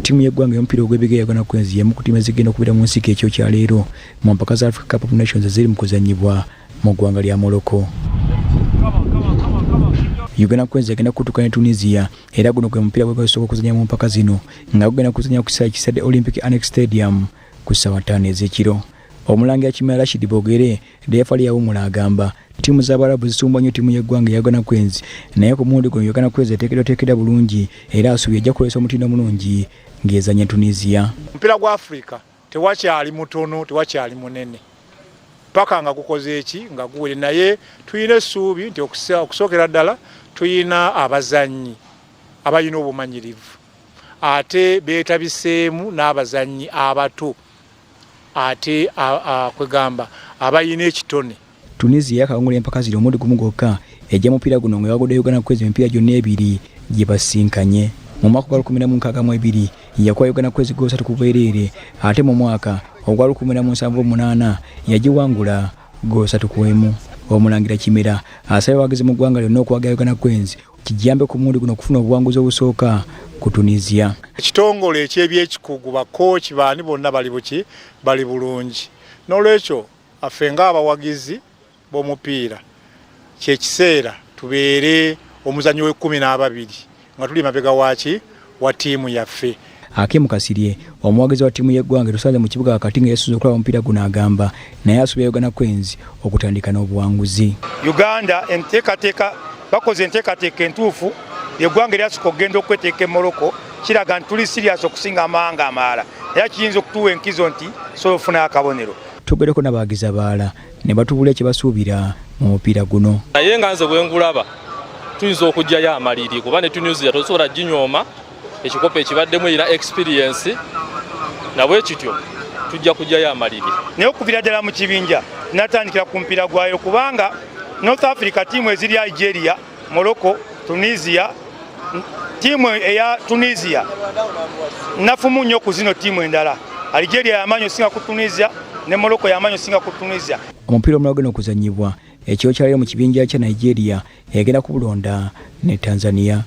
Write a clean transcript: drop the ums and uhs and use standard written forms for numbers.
Timu y'eggwanga y'omupiira ogw'ebigere yagana kwenzi yemu ku ttiimu ezigenda okubeera mu nsiko ekyo kya leero mu mpaka za Africa Cup of Nations eziri mu kuzannyibwa mu ggwanga lya Morocco. Uganda Cranes agenda kutuuka ne Tunisia era guno gwe mupiira gw'okusooka okuzannya mu mpaka zino nga gugenda kuzannya ku kisaala kisadde Olympic Annex Stadium ku ssaawa 5 ez'ekiro. Omulangira Kimera Rashid Bogere reefali yawumula agamba ttiimu z'Abarabu zisumba nnyo ttiimu y'eggwanga ya Uganda Cranes naye ku mulundi guno Uganda Cranes eteekeddwa bulungi era asuubye ejja kukozesa omutindo mulungi ng'ezannya Tunisia. Omupiira gwa Africa tewakyali mutono tewakyali munene paka nga gukoze eki nga guwere naye tuyina essuubi nti okusookera ddala tuyina abazannyi abayina obumanyirivu ate beetabiseemu n'abazannyi abato ate kwegamba abayina ekitone. Tunisia yakawangula empaka ziri omundi gumu gwokka ejja mupiira guno nga yagodde Uganda Cranes emipiira gyonna ebiri gye basinkanye. Mu mwaka gwa 2062 yakuwa Uganda Cranes gol 3 ku bwereere ate mu mwaka ogwa 2078 yagiwangula gol 3 ku 1. Omulangira Kimera asabye abawagizi mu ggwanga lyonna okwaga Uganda Cranes kijambe ku mulundi guno okufuna obuwanguzi obusooka ku Tunisia. Ekitongole eky'ebyekikugu bakooki baani bonna bali bulungi n'olwekyo affe ng'abawagizi b'omupiira kyekiseera tubeere omuzannyo we12 nga tuli mabega wa ttiimu yaffe. Hakim Kasirye omuwagizi wa ttiimu y'eggwanga etusaze mu kibuga wakati nga yesuza okulaba omupiira guno agamba naye asubira Uganda Cranes okutandika n'obuwanguzi. Uganda enteekateeka bakoze enteekateeka entuufu eggwanga eryasooka okugenda okweteeka e Morocco kiraga nti tuli sirias okusinga amawanga amalala era kiyinza okutuwa enkizo nti sobola okufunayo akabonero. Tugereko n'abawagizi abalala ne batubula kye basuubira mu mupiira guno. Naye nga nze bwe ngulaba tuyinza okugyayo amaliri kuba ne Tunisia tosobola ginyooma ekikopo ekibaddemu erina experience nabwe kityo tujja kugyayo amaliri. Naye okuvira ddala mu kibinja natandikira ku mupiira gwayo kubanga North Africa tiimu eziri Algeria, Morocco, Tunisia, tiimu eya Tunisia nafumu nnyo ku zino tiimu endala. Algeria yamanyi osinga ku Tunisia ne Morocco yamanyi osinga ku Tunisia. Omupiira omulala ogenda okuzannyibwa ekiro kya leero mu kibinja kya Nigeria egenda kubulonda ne Tanzania.